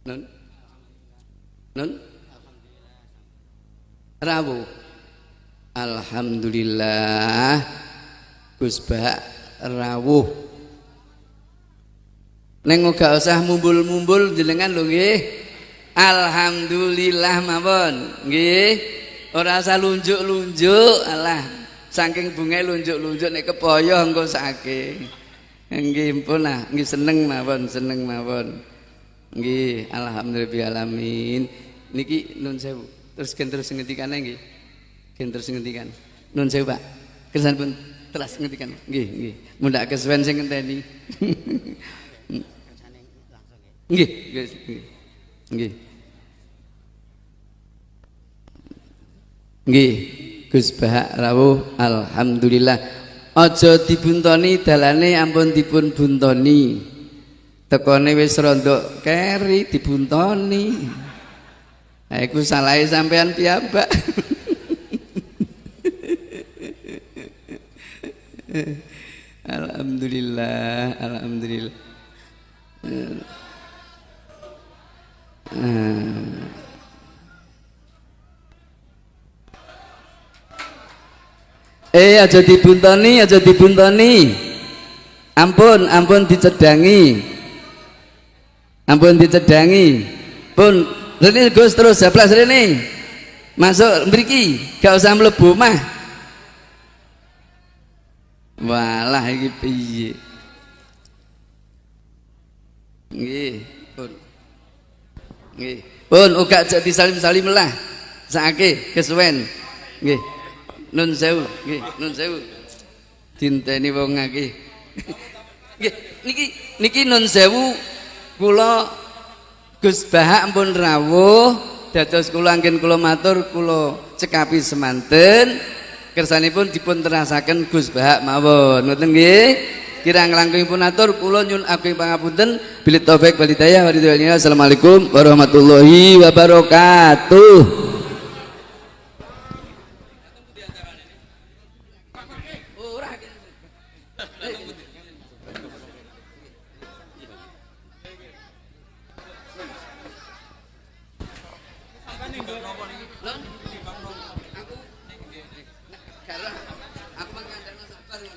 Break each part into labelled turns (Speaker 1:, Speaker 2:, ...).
Speaker 1: Nun nun rawuh. Alhamdulillah Gus Bak rawuh. Neng gak usah mumbul-mumbul jenengan lho nggih. Alhamdulillah mawon nggih. Ora usah lunjuk-lunjuk, alah saking bunga lunjuk-lunjuk nek kepaya engko saking. Nggih pun lah, nggih seneng mawon, seneng mawon. Nggih, alhamdulillah alamin. Niki nun sewu. Terus ngendikane nggih. Terus ngendikan. Nun sewu, Pak. Kersan pun terus ngendikan. Nggih, nggih. Mundak kesuwen sing ngenteni. Nggih, nggih. Nggih. Nggih, Gus Bahak rawuh alhamdulillah. Aja dibuntoni dalane ampun dipun buntoni. Tekone wis rondok keri dibuntoni. Ha iku salahe sampean piyambak. Alhamdulillah, alhamdulillah. Aja dibuntoni, aja dibuntoni. Ampun, ampun dicedangi. Ampun dicedangi. Pun rene Gus terus jablas rene. Masuk mriki, gak usah mlebu mah. Walah iki piye? Nggih, pun. Nggih. Pun uga aja disalim-salim lah. Sakake kesuwen. Nggih. Nun sewu, nggih, nun sewu. Dinteni wong akeh. Nggih, niki nun sewu kula Gus Bahak ampun rawuh, dados kula anggen kula matur kula cekapi semanten. Kersanipun dipun terasaken Gus Bahak mawon. Ngoten nggih. Kirang langkungipun atur kula nyuwun ageng pangapunten. Billahi taufik wal hidayah. Wassalamualaikum warahmatullahi wabarakatuh.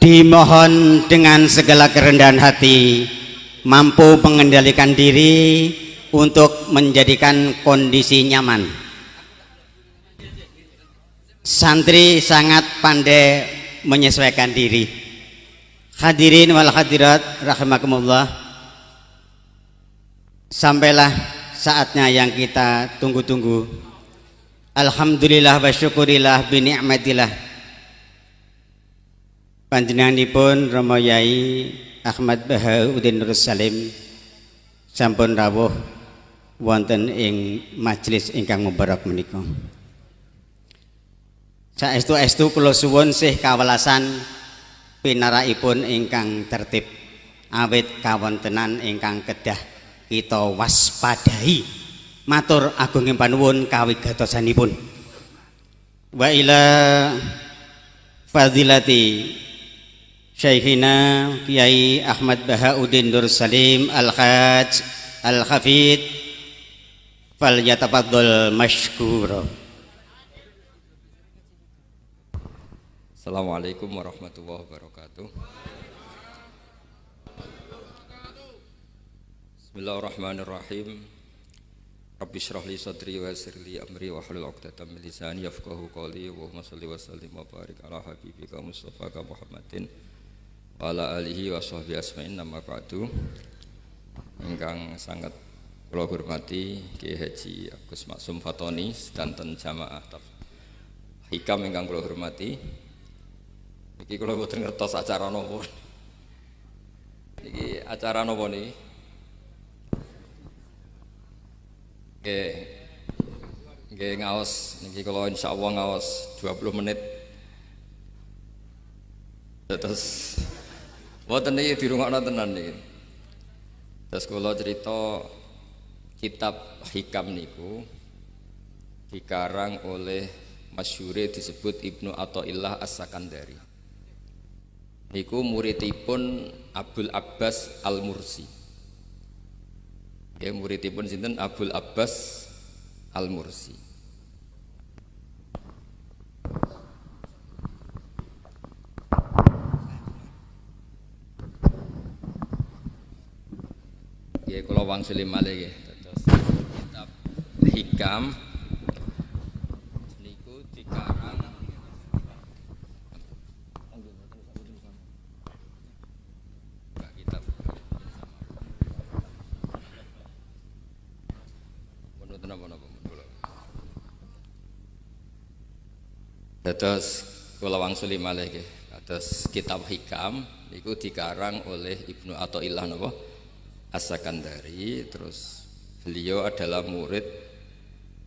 Speaker 2: Dimohon dengan segala kerendahan hati mampu mengendalikan diri untuk menjadikan kondisi nyaman. Santri sangat pandai menyesuaikan diri. Hadirin wal hadirat rahimakumullah. Sampailah saatnya yang kita tunggu-tunggu. Alhamdulillah wa syukurillah bi ni'matillah. Panjenenganipun Rama Yai Ahmad Bahauddin Nur Salim sampun rawuh wonten ing majelis ingkang mubarak menika. Saestu-estu kula suwun sih kawelasan pinaraipun ingkang tertib awit kawontenan ingkang kedah kita waspadai. Matur agunging panuwun kawigatosanipun. Wa ila fadilati Syekhina Kiai Ahmad Bahauddin Nur Salim Al-Hajj Al-Hafid fal yatafaddal mashkura.
Speaker 3: Assalamualaikum warahmatullahi wabarakatuh. Bismillahirrahmanirrahim. Rabbi shrah li sadri wa yassir li amri wa hlul 'uqdatam min lisani yafqahu qawli. Allahumma shalli wa sallim wa barik ala habibika Mustafa Muhammadin wa ala alihi wa sahbihi asma'in. Nama ba'du. Ingkang sangat kula hormati Kiai Haji Agus Maksum Fatoni sedanten jamaah hikam ingkang kula hormati. Iki kula boten ngertos acara napa. Iki acara napa niki? Nggih ngaos niki kula insyaallah ngaos 20 menit. Terus mboten niki dirungokno tenan niki. Terus kula cerita kitab hikam niku dikarang oleh masyhure disebut Ibnu Athaillah As-Sakandari. Niku muridipun Abdul Abbas Al-Mursi. Ya muridipun sinten Abul Abbas Al-Mursi. Ya kula wangsuli malih nggih terus kitab Hikam niku dikarang kitab menurut napa-napa kula. Terus kula wangsuli malih nggih terus kitab Hikam niku dikarang oleh Ibnu Athaillah napa As-Sakandari. Terus beliau adalah murid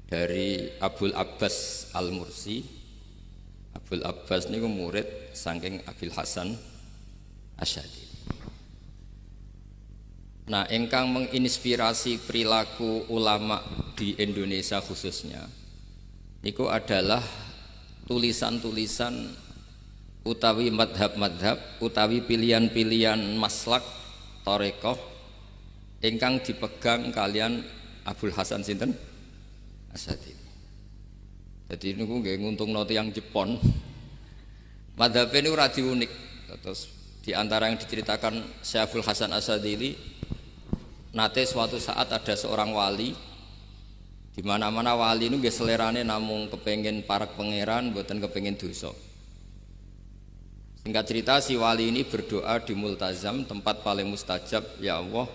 Speaker 3: dari Abul Abbas Al-Mursi. Abul Abbas ini murid saking Abil Hasan Asy'ari. Nah, ingkang menginspirasi perilaku ulama di Indonesia khususnya niku adalah tulisan-tulisan utawi madhab-madhab utawi pilihan-pilihan maslak thariqah ingkang dipegang kalian Abul Hasan sinten Asy'ari. Jadi niku nggih nguntungno tiyang Jepon. Madhab ini ora unik. Terus di antara yang diceritakan Syekh Abul Hasan Asy'ari, nate suatu saat ada seorang wali, di mana-mana wali itu nggih selerane namung kepengin parek pangeran, mboten kepengin dosa. Singkat cerita si wali ini berdoa di multazam, tempat paling mustajab, ya Allah,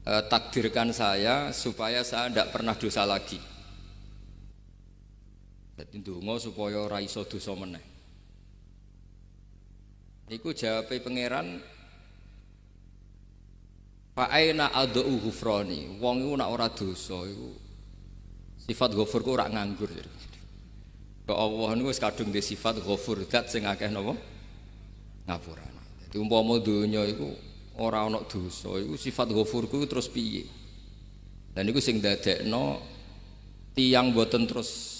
Speaker 3: takdirkan saya supaya saya tidak pernah dosa lagi. Jadi ndonga supaya ora iso dosa meneh. Niku jawabe pangeran, fa aina ad'u ghufrani. Wong iku nek ora dosa iku sifat ghafur ku ora nganggur. Kok Allah niku wis kadung di sifat ghafur, zat sing akeh napa ngapurane. Dadi umpama donya iku ora ana dosa iku sifat ghafurku terus piye. Dan niku sing dadekno tiyang boten terus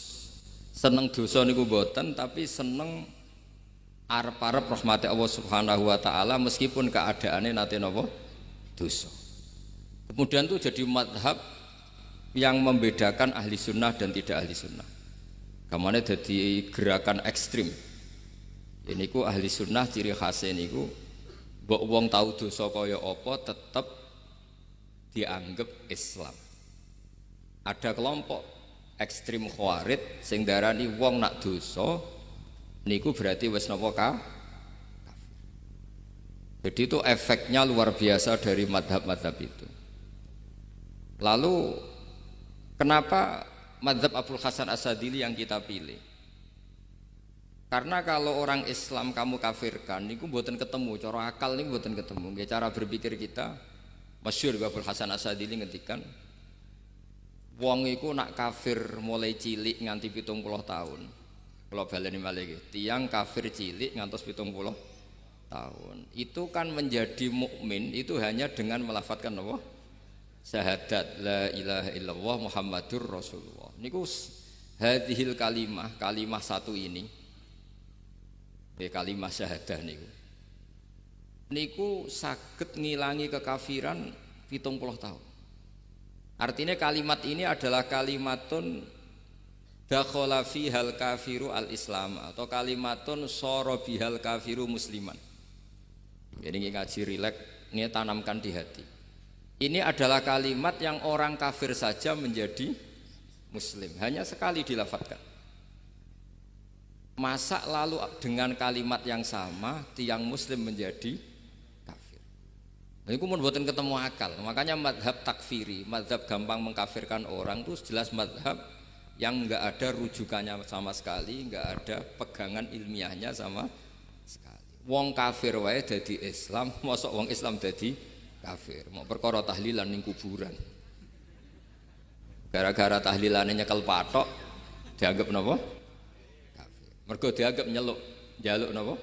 Speaker 3: seneng dosa niku boten, tapi seneng arep-arep rahmati Allah Subhanahu wa taala meskipun keadaane nate napa dosa. Kemudian itu jadi madhab yang membedakan ahli sunnah dan tidak ahli sunnah. Kamane jadi gerakan ekstrim. Ini ku ahli sunnah ciri khasnya niku mbok wong tahu dosa kaya apa tetap dianggap Islam. Ada kelompok ekstrim khawarij sing darani wong nak dosa niku berarti wis napa kafir. Jadi itu efeknya luar biasa dari madhab-madhab itu. Lalu kenapa madhab Abul Hasan Asy'ari yang kita pilih? Karena kalau orang Islam kamu kafirkan niku mboten ketemu, cara akal niku mboten ketemu. Nggih cara berpikir kita masyhur Abul Hasan Asy'ari ngendikan wong iku nak kafir mulai cilik nganti 70 tahun. Kula baleni malih nggih, tiyang kafir cilik ngantos 70 tahun. Itu kan menjadi mukmin itu hanya dengan melafadzkan apa? Syahadat la ilaha illallah Muhammadur Rasulullah. Niku hadhil kalimah satu ini. Kalimah syahadah niku saged ngilangi kekafiran 70 tahun. Artinya kalimat ini adalah kalimatun dakhala fihal kafiru al-islam atau kalimatun sara bihal kafiru musliman. Jadi ngaji rileks ini tanamkan di hati. Ini adalah kalimat yang orang kafir saja menjadi muslim, hanya sekali dilafadzkan. Masa lalu dengan kalimat yang sama tiang muslim menjadi kafir. Ini pun buatan ketemu akal. Makanya madhab takfiri, madhab gampang mengkafirkan orang itu jelas madhab yang enggak ada rujukannya sama sekali, enggak ada pegangan ilmiahnya sama sekali. Wong kafir wae dadi Islam, mosok wong Islam dadi kafir. Mau perkara tahlilan ning kuburan. Gara-gara tahlilane nyekel patok dianggap napa? Mergo dianggap njaluk napa?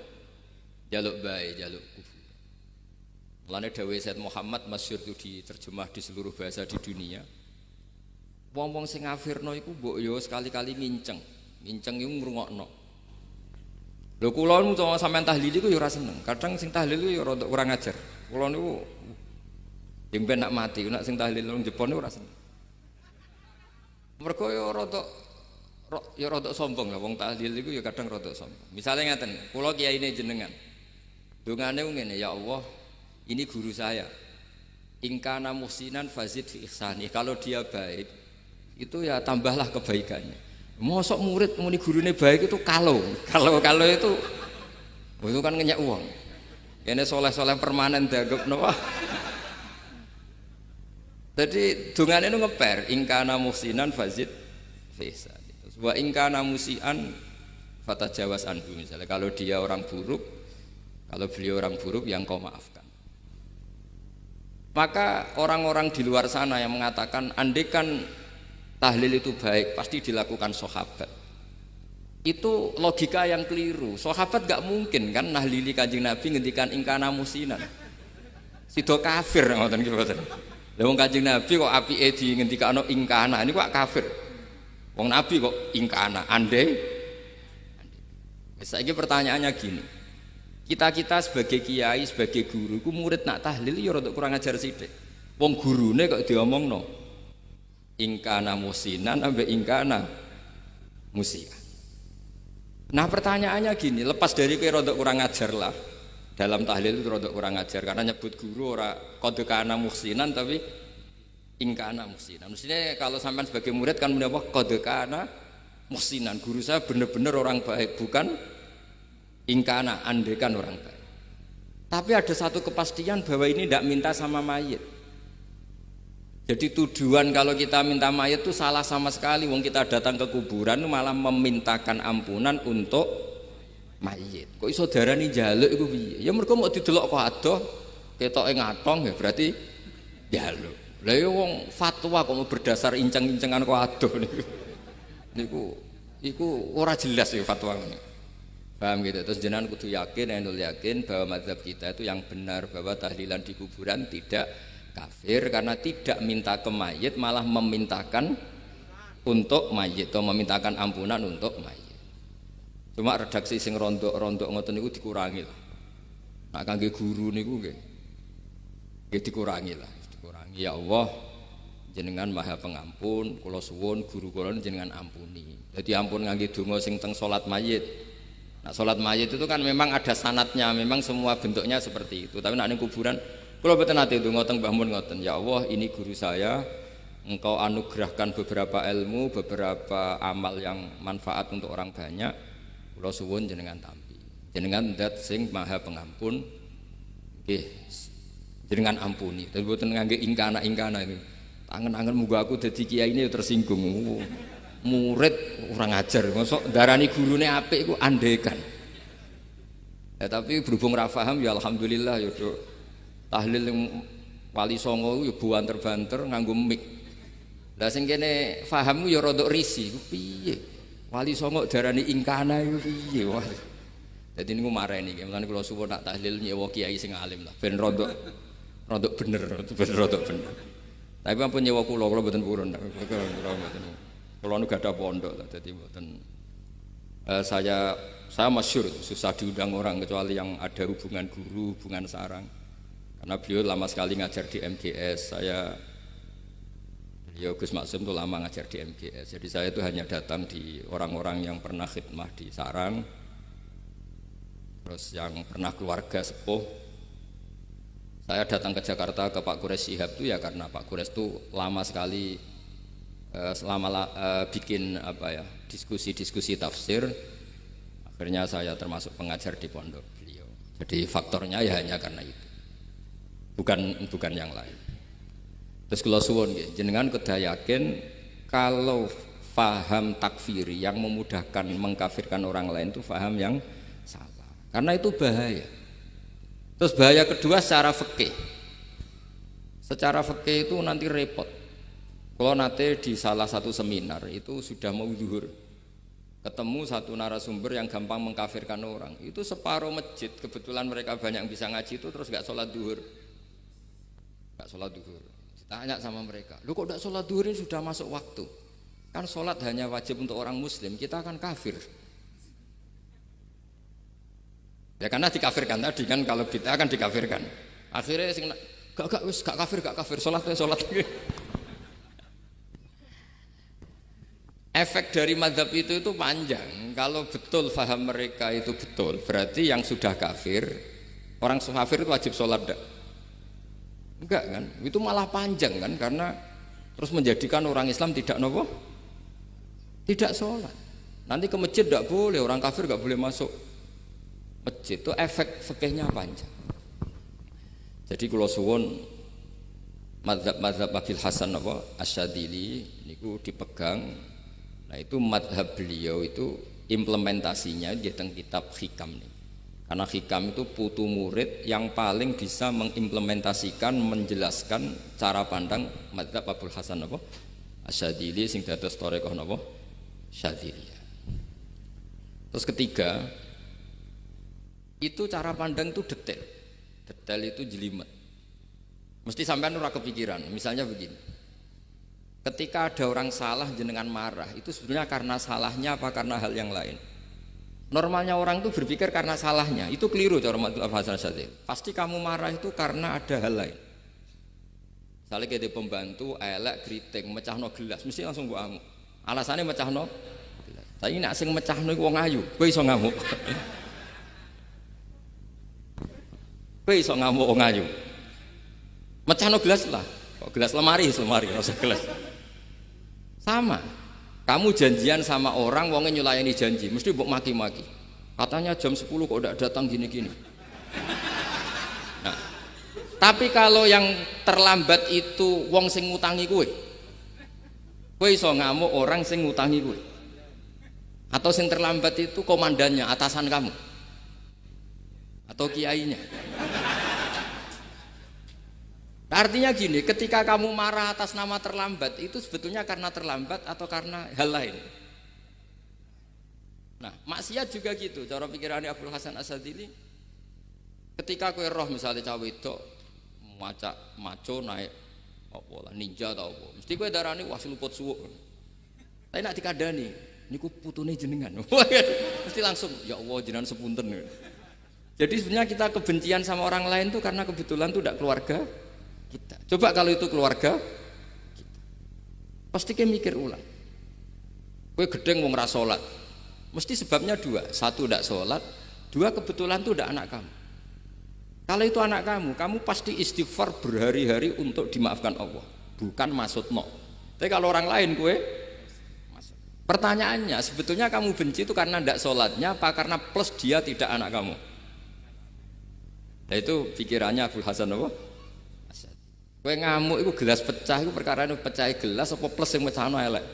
Speaker 3: Njaluk bae, njaluk kubur. Mulane dawuh Said Muhammad masyhur itu diterjemah di seluruh bahasa di dunia. Wong-wong sing ngafirno iku mbok yo sekali-kali nginceng iku ngrungokno. Lho kula nu sampean tahlil iku yo ora seneng. Kadang sing tahlil iku yo rada kurang ajar. Kula niku Yang ben nak mati, nak sing tahlil nang Jepun ora seneng. Mergo ya rada sombong lah wong tahlil iku ya kadang rada sombong. Misale ngaten, kula kiyaine jenengan. Dongane ngene, ya Allah, ini guru saya. Ingkana muhsinan fazid fi ihsani. Kalau dia baik, itu ya tambahlah kebaikannya. Mosok murid muni gurune baik itu kalau itu kan ngenyak uang. Kene soleh-soleh permanen dianggap napa? Jadi dongane itu ngeper, ingkana muhsinan fazid fi ihsani. Wa ingkana musian fatajawas anhu misalnya kalau dia orang buruk, kalau beliau orang buruk yang kau maafkan. Maka orang-orang di luar sana yang mengatakan andekan tahlil itu baik pasti dilakukan sahabat, itu logika yang keliru. Sahabat gak mungkin kan nahlili Kanjeng Nabi ngendikan ingkana musinan, sido kafir ngoten iki mboten. Lah wong Kanjeng Nabi kok apike di ngendikano ingkana, ini kok kafir. Wong Nabi kok ingkana andai. Saiki pertanyaannya gini. Kita sebagai kiai, sebagai guru, ku murid nak tahlil ya rada kurang ajar sithik. Wong gurune kok diomongno ingkana musinan ambek ingkana musia. Nah pertanyaannya gini, lepas dari kowe rada kurang ajar lah. Dalam tahlil itu rada kurang ajar karena nyebut guru ora qad kana musinan tapi ingkana musinan. Mestinya kalau sampean sebagai murid kan muni apa? Qad kana musinan. Guru saya benar-benar orang baik, bukan ingkana andekan orang baik. Tapi ada satu kepastian bahwa ini tidak minta sama mayit. Jadi tujuan kalau kita minta mayit itu salah sama sekali. Wong kita datang ke kuburan malah memintakan ampunan untuk mayit. Kok iso darani njaluk iku piye? Ya mergo mau didelok kok adoh, ketoke ngatong ya berarti njaluk. Lah ya wong fatwa kok mau berdasar inceng-incengan kok adoh niku. Iku ora jelas ya fatwa ngene. Paham gitu. Terus jenengan kudu yakin, enul yakin bahwa mazhab kita itu yang benar bahwa tahlilan di kuburan tidak kafir karena tidak minta ke mayit malah memintakan untuk mayit atau memintakan ampunan untuk mayit. Cuma redaksi sing rondok-rondok ngoten niku dikurangi lah. Nah kangge guru niku nggih dikurangi lah, dikurangi. Ya Allah, jenengan Maha Pengampun, kula suwun guru kula jenengan ampuni. Jadi ampun ngangge donga sing teng salat mayit. Nah salat mayit itu kan memang ada sanatnya, memang semua bentuknya seperti itu. Tapi nek ning kuburan kula mboten nate donga teng Mbah Mun ngoten. Ya Allah, ini guru saya, Engkau anugerahkan beberapa ilmu, beberapa amal yang manfaat untuk orang banyak. Kula suwun jenengan tampi. Jenengan zat sing Maha Pengampun. Nggih. Jenengan ampuni. Tapi mboten ngangge ingkana-ingkana ini. Angen-angen muga aku dadi kiai ini tersinggung. Murid orang ajar. Mosok darani gurune apik iku andekan. Ya tapi berhubung ra paham ya alhamdulillah ya do. Tahlil Wali Songo ya buanter-banter nganggo mik. Lah sing kene pahammu ya rada risi. Piye? Wali Songo darani ingkana iku piye wae. Dadi niku mareni iki. Mulane kula suwun nak tahlil nyewa kiai sing alim lah ben rodok bener, ben rodok bener. Tapi ampun nyewa kula mboten purun. Kula nu gadah pondok dadi mboten saya masyhur susah diundang orang kecuali yang ada hubungan guru, hubungan sarang. Karena beliau lama sekali ngajar di MGS. Beliau Gus Maksum itu lama ngajar di MGS. Jadi saya itu hanya datang di orang-orang yang pernah khidmah di sarang, terus yang pernah keluarga sepuh. Saya datang ke Jakarta ke Pak Quraisy Shihab itu ya karena Pak Quraisy itu lama sekali bikin diskusi tafsir. Akhirnya saya termasuk pengajar di pondok beliau. Jadi faktornya ya hanya karena itu. Bukan yang lain. Terus kula suwun nggih, jenengan kedah yakin kalau faham takfiri yang memudahkan mengkafirkan orang lain itu faham yang salah. Karena itu bahaya. Terus bahaya kedua secara fikih. Secara fikih itu nanti repot. Kalau nanti di salah satu seminar itu sudah mau zuhur, ketemu satu narasumber yang gampang mengkafirkan orang. Itu separuh masjid, kebetulan mereka banyak yang bisa ngaji itu terus gak sholat zuhur. Gak sholat zuhur. Ditanya sama mereka, lu kok gak sholat zuhur ini sudah masuk waktu? Kan sholat hanya wajib untuk orang muslim, kita akan kafir. Ya karena dikafirkan tadi kan, kalau kita akan dikafirkan. Akhirnya gak kafir, salat. Efek dari mazhab itu panjang. Kalau betul faham mereka itu betul, berarti yang sudah kafir, orang kafir itu wajib sholat enggak kan? Itu malah panjang kan, karena terus menjadikan orang Islam tidak nopo, tidak sholat. Nanti ke masjid tidak boleh, orang kafir nggak boleh masuk masjid. Itu efek fikihnya panjang. Jadi kalau suwun mazhab Abil Hasan Asyadzili niku dipegang. Nah itu madhab beliau itu implementasinya di teng kitab Hikam nih. Karena Hikam itu putu murid yang paling bisa mengimplementasikan, menjelaskan cara pandang madhab Abul Hasan Asyadzili sing dados thariqah Syadziliyah. Terus ketiga, itu cara pandang itu detail. Detail itu jelimet. Mesti sampean ora kepikiran. Misalnya begini. Ketika ada orang salah jenengan marah, itu sebenarnya karena salahnya apa karena hal yang lain? Normalnya orang itu berpikir karena salahnya, itu keliru cara Abul Hasan Asyadzili. Pasti kamu marah itu karena ada hal lain. Misalnya kayak pembantu, elek, kriting, mecahno gelas, mesti langsung gua ngamuk. Alasannya mecahno gelas. Tapi nek sing mecahno iku wong ayu, kowe iso ngamuk. Kowe iso ngamuk wong ayu. Mecahno gelas lah. Kok gelas lemari, ora usah gelas. Sama, kamu janjian sama orang, wongnya nyulayani janji, mesti mbok maki-maki. Katanya jam 10 kok udah datang gini-gini. Nah, tapi kalau yang terlambat itu wong sing ngutangi kowe iso ngamuk orang sing ngutangi kowe. Atau sing terlambat itu komandannya, atasan kamu, atau kiainya. Artinya gini, ketika kamu marah atas nama terlambat, itu sebetulnya karena terlambat atau karena hal lain. Nah, maksiat juga gitu. Cara pikirannya Abul Hasan Asyadzili, ketika kowe roh misalnya cawe itu maco naik apa lah ninja atau apa, mesti kowe darani wah seluput suwuk. Tapi nak dikandani, niku putune jenengan. Mesti langsung ya Allah jenengan sepunten. Jadi sebenarnya kita kebencian sama orang lain tuh karena kebetulan tuh tidak keluarga kita. Coba kalau itu keluarga kita, pasti kita mikir ulang. Kowe gedeng wong ra salat, mesti sebabnya dua. Satu tidak sholat, dua kebetulan itu tidak anak kamu. Kalau itu anak kamu pasti istighfar berhari-hari untuk dimaafkan Allah, bukan maksud no. Tapi kalau orang lain kue, pertanyaannya sebetulnya kamu benci itu karena tidak sholatnya, apa karena plus dia tidak anak kamu? Nah itu pikirannya Abul Hasan Kue ngamuk itu gelas pecah, itu perkara itu pecah gelas apa plus yang pecah elek.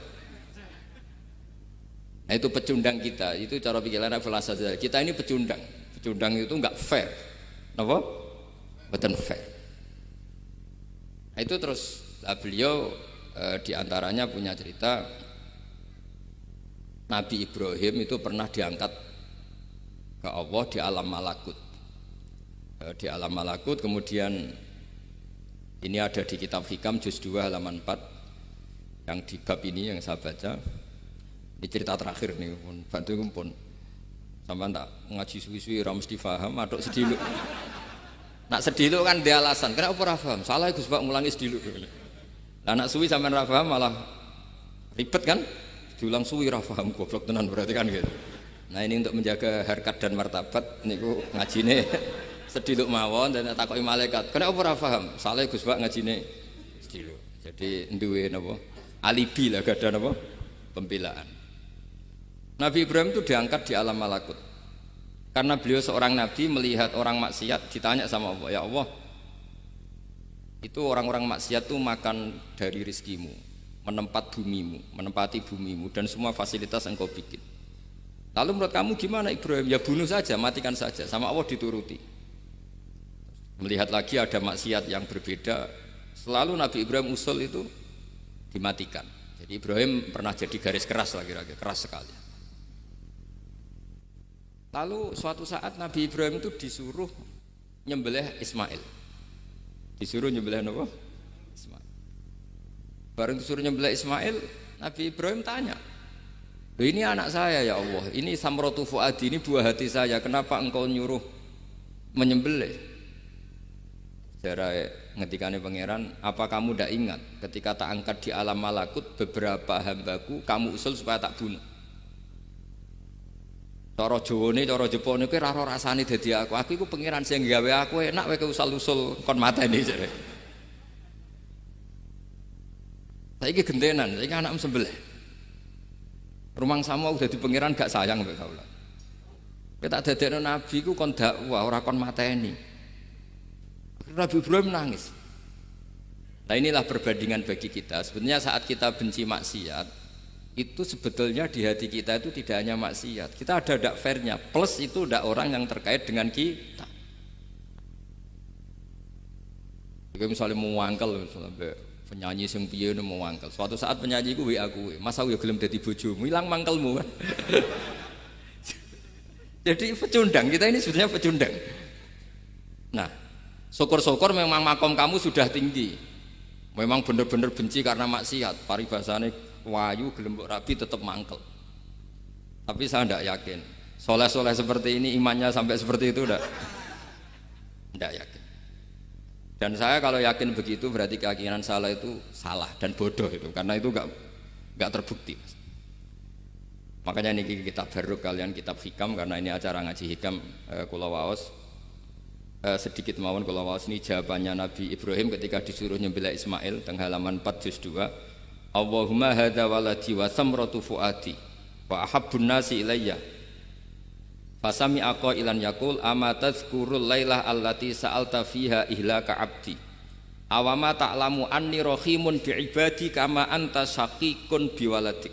Speaker 3: Nah itu pecundang kita, itu cara pikiran Abul Hasan. Kita ini pecundang itu enggak fair, apa? Betul fair. Nah itu terus beliau diantaranya punya cerita Nabi Ibrahim itu pernah diangkat ke Allah di alam malakut. Di alam malakut kemudian ini ada di kitab Hikam juz 2 halaman 4 yang di bab ini yang saya baca. Ini cerita terakhir nih pun bantu pun sampean tak ngaji suwi-suwi ora mesti paham aduk sediluk. Nak sediluk kan dia alasan, kenapa ora paham? Salah Gus Pak mulangi sediluk. Lah nak suwi sampean ora paham malah ribet kan? Diulang suwi ora paham goblok tenan berarti kan gitu. Nah ini untuk menjaga harkat dan martabat niku ngajine sediluk mawon dan takoki malaikat. Kenapa ora paham? Salah Gus Pak ngajine sediluk. Jadi duwe napa? Alibi lah gada napa? Pembelaan. Nabi Ibrahim itu diangkat di alam malakut. Karena beliau seorang nabi melihat orang maksiat ditanya sama Allah, ya Allah, itu orang-orang maksiat itu makan dari rizkimu, menempati bumimu dan semua fasilitas yang kau bikin. Lalu menurut kamu gimana Ibrahim? Ya bunuh saja, matikan saja. Sama Allah dituruti. Melihat lagi ada maksiat yang berbeda, selalu Nabi Ibrahim usul itu dimatikan. Jadi Ibrahim pernah jadi garis keras lagi, keras sekali. Lalu suatu saat Nabi Ibrahim itu disuruh nyembelih Ismail. Disuruh nyembelih apa? Ismail. Baru disuruh nyembelih Ismail, Nabi Ibrahim tanya, ini anak saya ya Allah, ini samratu fuadi, ini buah hati saya, kenapa engkau nyuruh menyembelih? Jara ngetikane pangeran, apa kamu tidak ingat ketika tak angkat di alam malakut beberapa hambaku kamu usul supaya tak bunuh. Cara Jawane, cara Jepone kuwi ora rasane dadi aku. Aku iku pangeran sing gawe aku enak wae usul-usul kon mateni jare. Saiki gentenan, saiki anakmu sembelih. Rumang sama udah di pangeran gak sayang mbek kaula. Kita dadekno nabi ku kon dakwah ora kon mateni. Nabi Ibrahim nangis. Nah inilah perbandingan bagi kita. Sebenarnya saat kita benci maksiat, itu sebetulnya di hati kita itu tidak hanya maksiat. Kita ada dak fairnya. Plus itu dak orang yang terkait dengan kita. Jika misalnya mau wangkel, misalnya penyanyi sing piye mau wangkel. Suatu saat penyanyi ku WA kuwe, "Mas aku ya gelem dadi bojomu, ilang mangkelmu." Jadi pecundang, kita ini sebetulnya pecundang. Nah, syukur-syukur memang makom kamu sudah tinggi. Memang benar-benar benci karena maksiat. Paribasane wayu gelem mbok rabi tetap mangkel. Tapi saya tidak yakin. Soleh-soleh seperti ini imannya sampai seperti itu tidak yakin. Dan saya kalau yakin begitu berarti keyakinan salah itu salah dan bodoh itu. Karena itu enggak terbukti. Makanya ini kitab baru kalian kitab hikam karena ini acara ngaji hikam kula waos. Sedikit mawon kula waos ini jawabannya Nabi Ibrahim ketika disuruh nyembelih Ismail teng halaman 4 juz 2. Allahumma hadza waladi wa samratu fuadi wa ahabbun nasi ilayya. Fasami qailan yaqul ama tadhkurul lailah allati sa'alta fiha ihlaka abdi. Awama ta'lamu anni rahimun bi ibadi kama anta syaqiqun bi waladik.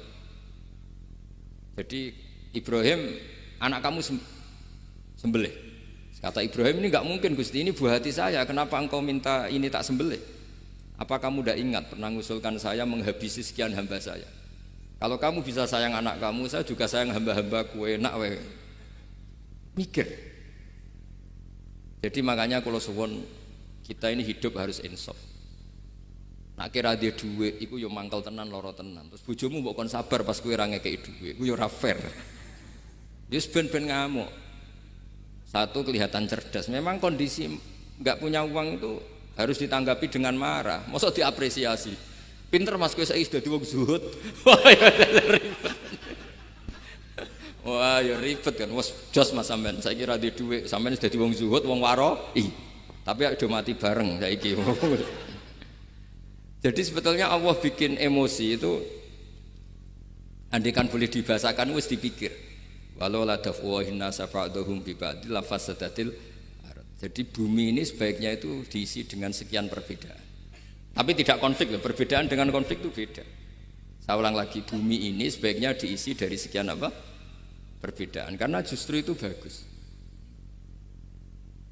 Speaker 3: Jadi Ibrahim anak kamu sembelih. Kata Ibrahim ini enggak mungkin Gusti, ini buah hati saya, kenapa engkau minta ini tak sembelih? Apa kamu tidak ingat pernah mengusulkan saya menghabisi sekian hamba saya? Kalau kamu bisa sayang anak kamu, saya juga sayang hamba-hambaku, enak we. Mikir. Jadi makanya kalau suwon kita ini hidup harus insaf. Nak kira dia duit, iku yo mangkel tenan loro tenan. Terus bojomu mbok kon sabar pas kowe ora ngekeki duit, iku yo ora fair. Wis ben-ben ngamuk. Satu kelihatan cerdas. Memang kondisi nggak punya uang itu harus ditanggapi dengan marah. Masa diapresiasi. Pinter mas kowe saiki sudah wong zuhud. Wah ya ribet. Wah ya ribet kan. Wes jos mas sampean. Saiki ra di dhuwit, sampean sudah wong zuhud, wong waroi. Tapi udah mati bareng saiki. Jadi sebetulnya Allah bikin emosi itu andikan boleh dibahasakan wis dipikir. Walau la dafwahin nasa fa'dhum bi ba'd la fasadatil ard. Jadi bumi ini sebaiknya itu diisi dengan sekian perbedaan. Tapi tidak konflik, perbedaan dengan konflik itu beda. Saya ulang lagi, bumi ini sebaiknya diisi dari sekian apa? Perbedaan, karena justru itu bagus.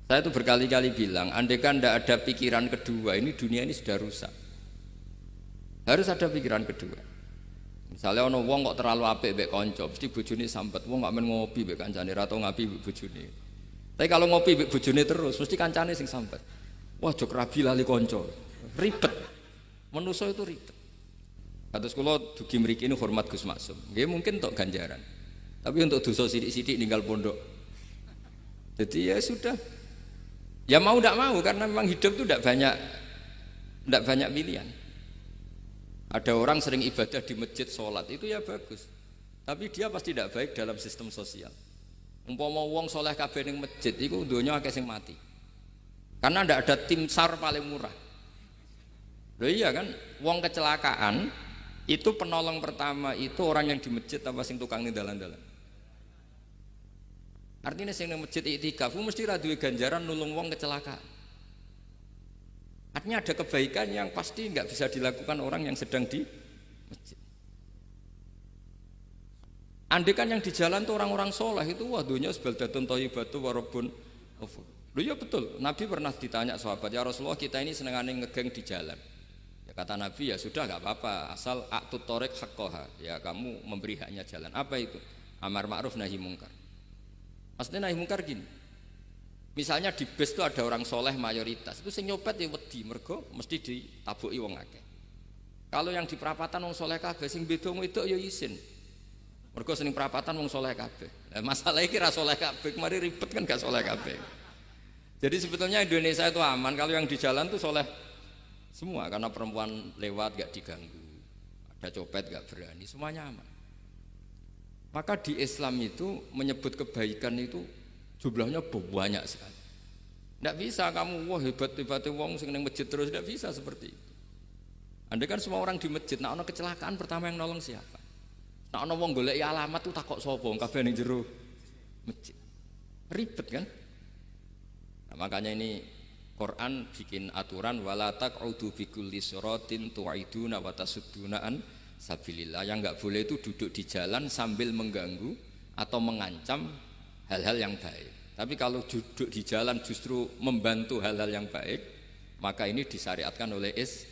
Speaker 3: Saya itu berkali-kali bilang, andaikan tidak ada pikiran kedua, ini dunia ini sudah rusak. Harus ada pikiran kedua. Misalnya ono wong kok terlalu apik mbek kanca, mesti bojone sambat. Wong gak men ngopi mbek kancane, ra tau ngapi mbek bojone. Tapi kalau ngopi mbek bojone terus, mesti kancane sing sambat. Wah, jok rabi lali kanca. Ribet. Manusa itu ribet. Kados kula dugi mriki ini hormat Gus Maksum. Nggih mungkin untuk ganjaran. Tapi untuk dosa sithik-sithik ninggal pondok. Jadi ya sudah. Ya mau ndak mau karena memang hidup itu ndak banyak pilihan. Ada orang sering ibadah di masjid sholat itu ya bagus, tapi dia pasti tidak baik dalam sistem sosial. Umpama wong soleh kabeh ning masjid itu donya akeh sing mati, karena tidak ada tim SAR paling murah. Loh iya kan, wong kecelakaan itu penolong pertama itu orang yang di masjid apa sing tukang ning dalan-dalan. Artinya sing ning masjid iktikaf mesti ra duwe ganjaran nulung wong kecelakaan. Artinya ada kebaikan yang pasti nggak bisa dilakukan orang yang sedang di masjid. Andai kan yang di jalan tuh orang-orang soleh itu wah dunya sebaldatun thayyibatu warabun ghafur. Loh ya betul, Nabi pernah ditanya sahabat, ya Rasulullah kita ini senengane ngegeng di jalan. Ya kata Nabi ya sudah nggak apa-apa, asal a'tut thoriq haqqaha. Ya kamu memberi haknya jalan. Apa itu? Amar ma'ruf nahi mungkar. Maksudnya nahi mungkar gini. Misalnya di bus itu ada orang soleh mayoritas, itu sing nyopet ya wedi, mergo mesti ditabuki wong akeh. Kalau yang di perapatan wong soleh kabeh, sing beda itu ya isin. Mergo sing perapatan wong soleh kabeh. Nah, masalah iki ra soleh kabeh, mari ribet kan gak soleh kabeh. Jadi sebetulnya Indonesia itu aman kalau yang di jalan tuh soleh semua, karena perempuan lewat gak diganggu, ada copet gak berani, semuanya aman. Maka di Islam itu menyebut kebaikan itu jumlahnya banyak sekali. Tidak bisa kamu wah hebat-hebatnya wong sing ning masjid terus, tidak bisa seperti itu. Andai kan semua orang di masjid, nah ono kecelakaan pertama yang nolong siapa? Nah ono wong golek alamat tuh takok sapa, kabeh ning jero masjid. Ribet kan? Nah, makanya ini Quran bikin aturan wala taq'udu bikulli siratin tu'iduna wa tasudduna an sabilillah. Yang enggak boleh itu duduk di jalan sambil mengganggu atau mengancam hal-hal yang baik. Tapi kalau duduk di jalan justru membantu hal-hal yang baik, maka ini disyariatkan oleh Islam.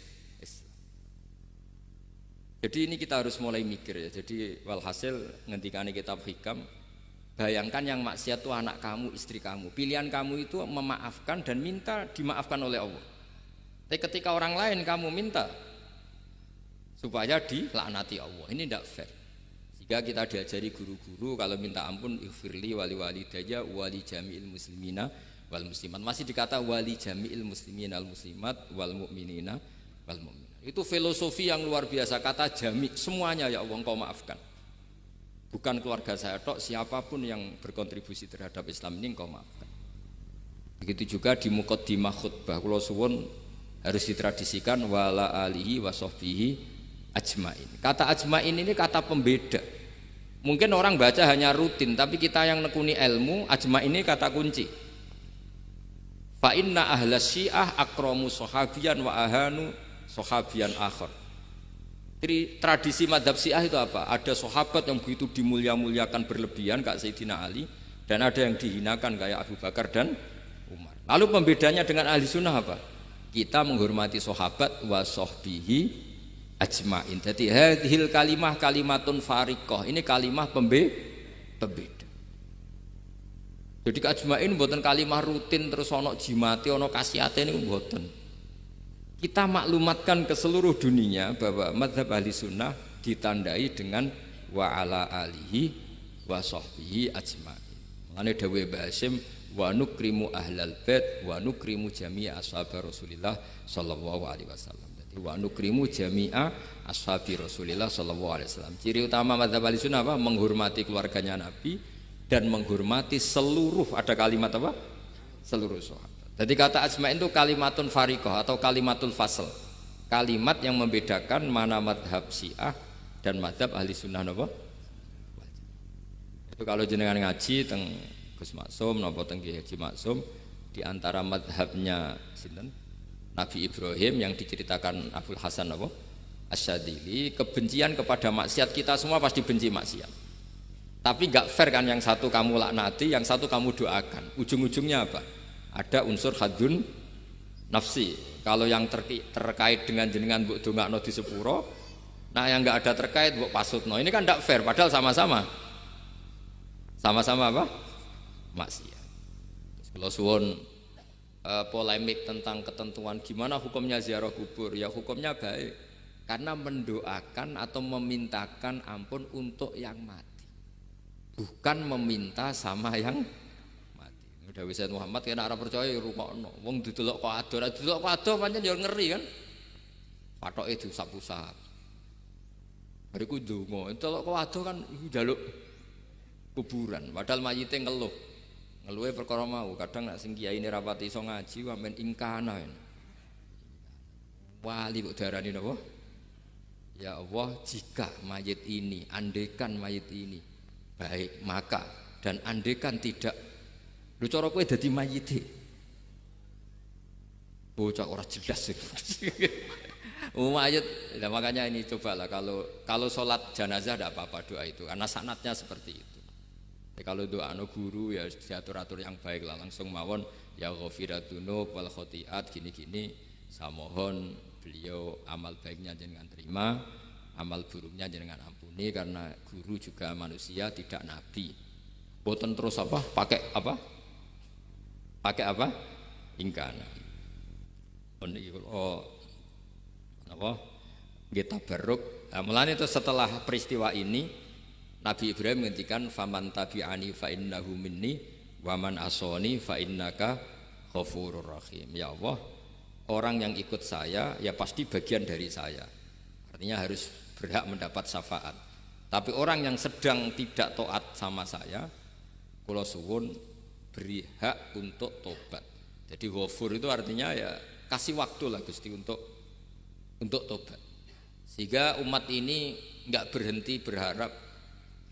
Speaker 3: Jadi ini kita harus mulai mikir ya. Jadi walhasil ngendikane kitab Hikam, bayangkan yang maksiat itu anak kamu, istri kamu. Pilihan kamu itu memaafkan dan minta dimaafkan oleh Allah. Tapi ketika orang lain kamu minta supaya dilaknati Allah, ini tidak fair. Sehingga kita diajari guru-guru kalau minta ampun ighfirli wali walidayya wali jami'il muslimina wal muslimat. Masih dikata wali jami'il muslimina wal muslimat wal mu'minina wal mu'minat. Itu filosofi yang luar biasa, kata jami, semuanya ya Allah engkau maafkan. Bukan keluarga saya tok, siapapun yang berkontribusi terhadap Islam ini engkau maafkan. Begitu juga di muqaddimah khutbah kula suwun harus ditradisikan wala alihi wa sahbihi ajmain. Kata ajmain ini kata pembeda. Mungkin orang baca hanya rutin, tapi kita yang nekuni ilmu, ajmain ini kata kunci. Fa inna ahlas syiah akramu sahabiyan wa ahanu sahabiyan akhir. Jadi tradisi madhab Syiah itu apa? Ada sahabat yang begitu dimulia-muliakan berlebihan kayak Sayyidina Ali, dan ada yang dihinakan kayak Abu Bakar dan Umar. Lalu pembedanya dengan ahli sunnah apa? Kita menghormati sahabat wa sahbihi ajmain. Jadi hadhil kalimah kalimatun fariqah. Ini kalimah pembeda. Jadi ajmain mboten kalimah rutin terus ono jimate ono kasiate niku mboten. Kita maklumatkan ke seluruh dunia bahwa mazhab ahli sunnah ditandai dengan wa ala alihi wa sahbihi ajma'in. Mengenai dawuh Mbah Hasyim wa nukrimu ahlal bait wa nukrimu jami'a ashabi Rasulillah sallallahu alaihi wasallam. Jadi wa nukrimu jami'a ashabi Rasulillah sallallahu alaihi wasallam. Ciri utama mazhab ahli sunnah apa? Menghormati keluarganya Nabi dan menghormati seluruh, ada kalimat apa? Seluruh sahabat. Jadi kata ajma'in itu kalimatun fariqah atau kalimatul fasl, kalimat yang membedakan mana madhab Syiah dan madhab ahli sunnah apa? Itu kalau jenengan ngaji teng Gus Maksum napa teng Kiai Haji Maksum, di antara madhabnya sinten Nabi Ibrahim yang diceritakan Abdul Hasan apa? Asyadili, kebencian kepada maksiat, kita semua pasti benci maksiat. Tapi gak fair kan, yang satu kamu laknati, yang satu kamu doakan. Ujung-ujungnya apa? Ada unsur hadun nafsi. Kalau yang terkait dengan jenengan mbok dongakno di sepuro, nah yang enggak ada terkait mbok pasutno. Ini kan tidak fair, padahal sama-sama apa? Maksiat. Kalau suwun polemik tentang ketentuan gimana hukumnya ziarah kubur, ya hukumnya baik karena mendoakan atau memintakan ampun untuk yang mati, bukan meminta sama yang Dawuh Sayyid Muhammad kena ora percaya rungokno. Wong didelok kok ado, ora didelok kok ado pancen ya ngeri kan. Patoke diusap-usap. Bariku ndonga, delok kok ado kan njaluk kuburan, padahal mayite ngeluh. Ngeluhe perkara mau, kadang nek sing kiyaine rapati iso ngaji wamen ingkana. Wali kok darani napa? Ya Allah, jika mayit ini, andekan mayit ini baik, maka dan andekan tidak, lu cara kowe dadi mayite. Bocah ora jelas. Mayit, nah makanya ini cobalah kalau sholat jenazah tidak apa-apa doa itu, karena sanatnya seperti itu. Ya, kalau doa guru ya diatur-atur yang baik lah, langsung mawon ya ghafiratunu wal khotiat gini-gini. Saya mohon beliau amal baiknya jangan terima, amal buruknya jangan ampuni, karena guru juga manusia tidak nabi. Boten terus apa? Pakai apa? Ingkana. Apa? Kita beruk. Nah, mulanya itu setelah peristiwa ini Nabi Ibrahim menghentikan faman tabi'ani fa innahu minni wa man asoni fa innaka Ghafurur Rahim. Ya Allah, orang yang ikut saya ya pasti bagian dari saya. Artinya harus berhak mendapat syafaat. Tapi orang yang sedang tidak taat sama saya, kula suwun beri hak untuk tobat. Jadi ghafur itu artinya ya kasih waktu lah Gusti untuk tobat. Sehingga umat ini enggak berhenti berharap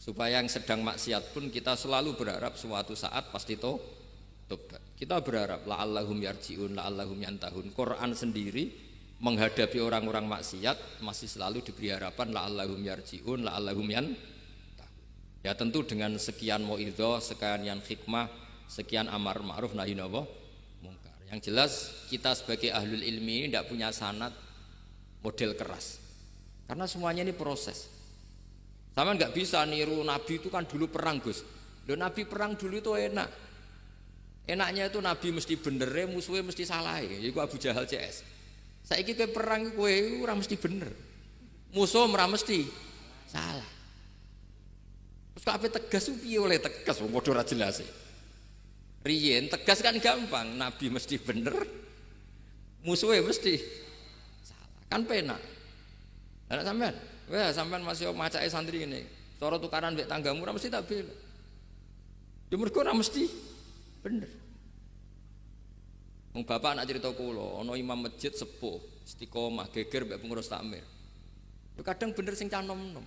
Speaker 3: supaya yang sedang maksiat pun kita selalu berharap suatu saat pasti tobat. Kita berharap la'allahum yarji'un, la'allahum yantahun. Quran sendiri menghadapi orang-orang maksiat masih selalu diberi harapan la'allahum yarji'un, la'allahum yantahun. Ya tentu dengan sekian mauidhah, sekian hikmah, sekian amar ma'ruf nahi mungkar. Yang jelas kita sebagai ahlul ilmi ini tidak punya sanad model keras. Karena semuanya ini proses. Sama nggak bisa niru Nabi itu kan dulu perang Gus. Loh Nabi perang dulu itu enak. Enaknya itu Nabi mesti bener, musuhnya mesti salah. Iku Abu Jahal CS. Saiki kowe perang kowe ora mesti bener. Musuh ora mesti salah. Terus kabeh tegas piye oleh tegas wong padha ora jelas. Riyen tegas kan gampang, Nabi mesti bener. Musuhnya mesti salah. Kan penak. Anak sampean, wah sampean masih macake santri ini. Cara tukaran mbek tanggamu ora mesti tak bela. Ya mergo ora mesti bener. Wong bapak anak cerita kula, ana imam masjid sepuh, istiqomah geger mbek pengurus takmir. Yo kadang bener sing canom-nom.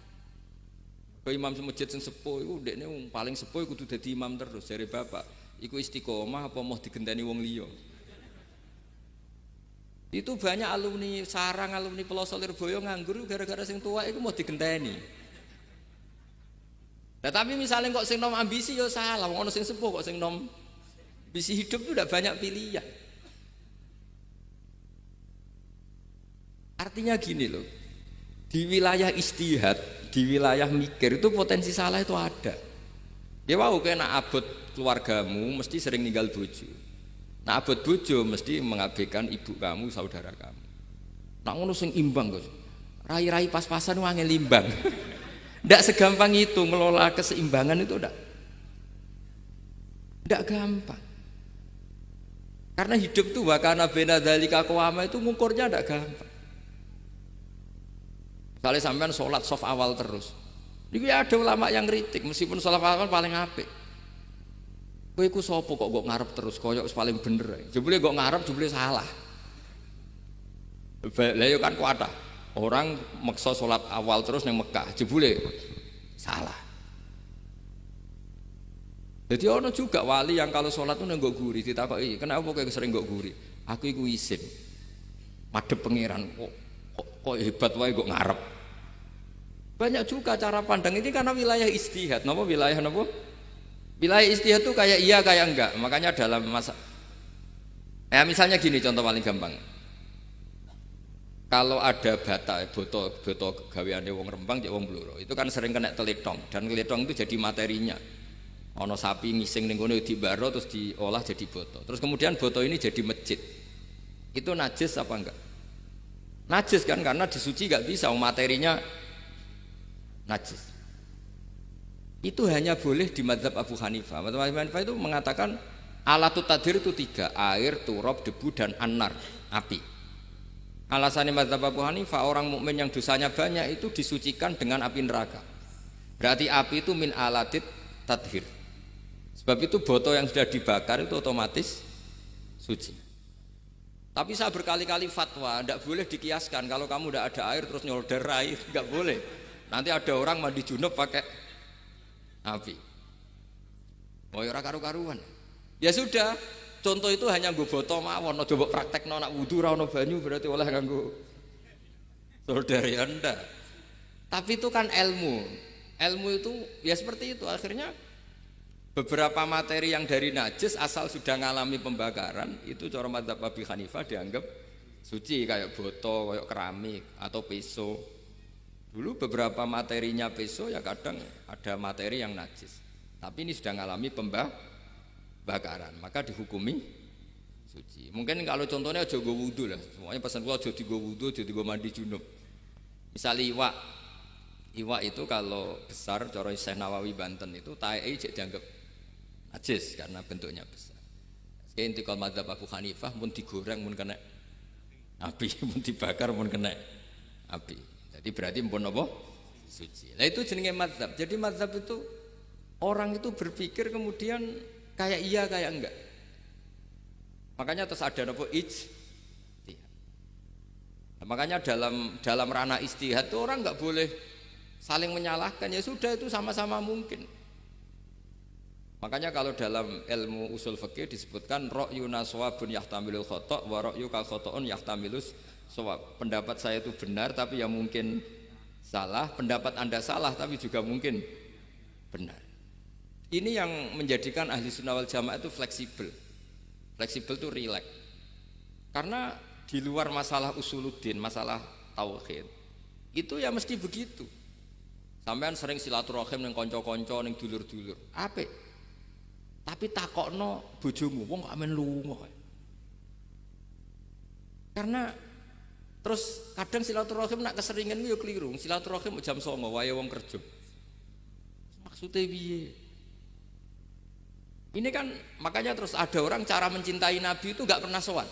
Speaker 3: Kok imam masjid sing sepuh iku ndekne paling sepuh kudu dadi imam terus jare bapak. Iku istiqomah apa mau digenteni wong liya. Itu banyak alumni sarang, alumni Pelosok Lirboyo nganggur gara-gara sing tua itu mau digenteni. Nah, tapi misalnya kok sing nom ambisi ya salah, wong ono sing sepuh kok sing nom ambisi hidup itu udah banyak pilihan. Artinya gini loh, di wilayah istihad, di wilayah mikir itu potensi salah itu ada. Ya wow, kena abot keluargamu mesti sering ninggal bojo. Nah abot bojo mesti mengabaikan ibu kamu, saudara kamu. Nah ngono sing imbang Gus. Rai-rai pas-pasan wangel imbang. Ndak segampang itu ngelola keseimbangan itu ndak gampang. Karena hidup itu wakana bena dzalika qawama itu ngukurnya ndak gampang. Misalnya sampean sholat soft awal terus. Ini ada ulama yang kritik meskipun sholat awal paling apik. Kowe iku sapa kok ngarep terus koyok paling bener. Jebule kok ngarep jebule salah. Lah yo kan kuatah. Orang maksa sholat awal terus nang Mekah, jebule salah. Jadi ono juga wali yang kalau sholat tuh nggak guri, ditakoki, kenapa kowe sering nggak guri? Aku iku isin. Madhep pangeran kok hebat wae kok ngarep. Banyak juga cara pandang ini karena wilayah istihad. Napa wilayah napa? Wilayah istihad itu kayak iya kayak enggak. Makanya dalam masa misalnya gini contoh paling gampang. Kalau ada boto gaweane wong Rembang cek wong Blora, itu kan sering kena teletong dan teletong itu jadi materinya. Ono sapi ngising ning kono dibaro terus diolah jadi boto. Terus kemudian boto ini jadi masjid. Itu najis apa enggak? Najis kan karena disuci enggak bisa materinya najis. Itu hanya boleh di mazhab Abu Hanifah. Mazhab Abu Hanifah itu mengatakan alatut tadhir itu 3, air, turab, debu dan anar, api. Alasannya mazhab Abu Hanifah, orang mukmin yang dosanya banyak itu disucikan dengan api neraka. Berarti api itu min alatit tadhir. Sebab itu boto yang sudah dibakar itu otomatis suci. Tapi saya berkali-kali fatwa, tidak boleh dikiaskan kalau kamu tidak ada air terus nyolder air, tidak boleh. Nanti ada orang mandi junub pakai api. Mau ora karu-karuan. Ya sudah, contoh itu hanya nggo boto mawon, aja mbok praktekno nak wudu ora ono banyu berarti oleh nganggo solder ya ndak. Tapi itu kan ilmu. Ilmu itu ya seperti itu akhirnya beberapa materi yang dari najis asal sudah mengalami pembakaran itu cara mazhab Abu Hanifah dianggap suci kayak boto, kayak keramik atau peso. Dulu beberapa materinya peso ya kadang ada materi yang najis. Tapi ini sudah mengalami pembakaran, maka dihukumi suci. Mungkin kalau contohnya aja go wudu lah. Semuanya pesan gua aja digo wudu, aja digo mandi junub. Misalnya iwak itu kalau besar cara Syekh Nawawi Banten itu tae dianggap najis karena bentuknya besar. Intikal madzhab Abu Hanifah mun digoreng mun kena api, mun dibakar mun kena api. Jadi berarti pun apa? Suci. Nah itu jenenge madzhab. Jadi madzhab itu orang itu berpikir kemudian kayak iya kayak enggak. Makanya terus ada apa ijtihad. Nah, makanya dalam ranah ijtihad itu orang enggak boleh saling menyalahkan, ya sudah itu sama-sama mungkin. Makanya kalau dalam ilmu usul fikih disebutkan ra'yuna shawabun yahtamilul khata' wa ra'yuka khata'un yahtamilus shawab. Pendapat saya itu benar tapi ya mungkin salah, pendapat Anda salah tapi juga mungkin benar. Ini yang menjadikan ahli sunnah wal jamaah itu fleksibel. Fleksibel itu rileks. Karena di luar masalah usuluddin, masalah tauhid, itu ya mesti begitu. Sampean sering silaturahim ning kanca-kanca ning dulur-dulur. Apik. Tapi takokno bojomu, wong kok amen lunga. Karena terus kadang silaturahim nak keseringan yo keliru. Silaturahim jam 09.00 wae wong kerja. Maksudnya piye? Ini kan makanya terus ada orang cara mencintai Nabi itu enggak pernah sowan.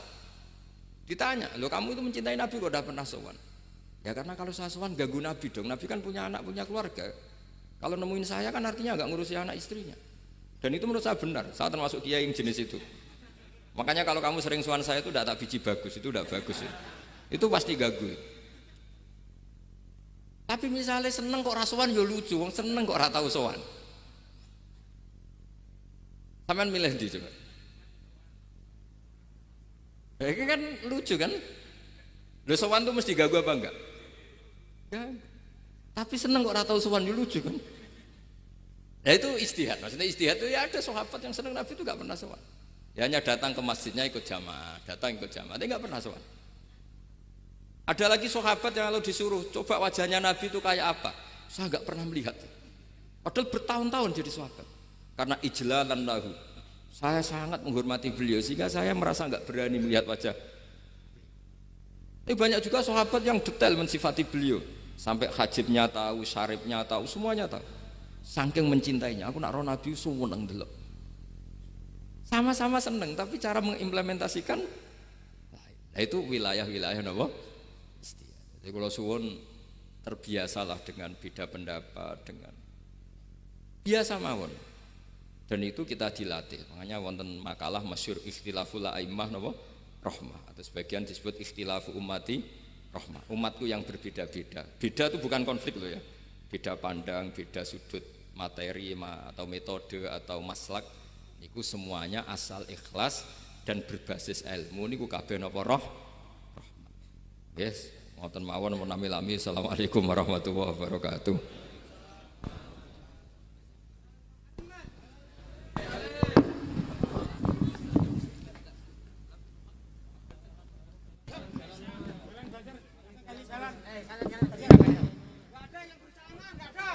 Speaker 3: Ditanya, "Loh kamu itu mencintai Nabi kok udah pernah sowan?" Ya karena kalau saya sowan ganggu Nabi dong. Nabi kan punya anak, punya keluarga. Kalau nemuin saya kan artinya enggak ngurusi anak istrinya. Dan itu menurut saya benar, saya termasuk kiai yang jenis itu. Makanya kalau kamu sering sowan saya itu udah tak biji bagus, itu udah bagus ya. Itu pasti ganggu. Tapi misalnya seneng kok rasuan ya lucu, wong seneng kok ora tau sowan. Sampean milih ndi coba? Ini kan lucu kan? Lho sowan tuh mesti ganggu apa enggak? Ya. Tapi seneng kok ora tau sowan ya lucu kan? Nah itu ijtihad, maksudnya ijtihad itu ya ada sahabat yang senang Nabi itu gak pernah sowan. Ya hanya datang ke masjidnya ikut jamaah, tapi gak pernah sowan. Ada lagi sahabat yang kalau disuruh coba wajahnya Nabi itu kayak apa, saya gak pernah melihat. Padahal bertahun-tahun jadi sahabat. Karena ijlalan lahu, saya sangat menghormati beliau sehingga saya merasa gak berani melihat wajah. Ini banyak juga sahabat yang detail mensifati beliau, sampai hajibnya tahu, syaribnya tahu, semuanya tahu. Saking mencintainya, aku nak roh Nabi seneng delok. Sama-sama seneng, tapi cara mengimplementasikan, nah itu wilayah-wilayah napa? Jadi kalau suwun terbiasalah dengan beda pendapat, dengan biasa mawon. Dan itu kita dilatih. Makanya wonten makalah masyhur ikhtilaful a'immah napa? Rahmah. Atau sebagian disebut ikhtilafu ummati rahmah. Umatku yang berbeda-beda. Beda itu bukan konflik loh ya. Beda pandang, beda sudut materi atau metode atau maslak niku semuanya asal ikhlas dan berbasis ilmu niku kabeh napa rahmah. Yes, ngoten mawon menami-lami. Assalamualaikum warahmatullahi wabarakatuh.
Speaker 4: Salam. Salam. Enggak ada yang bersama, enggak ada.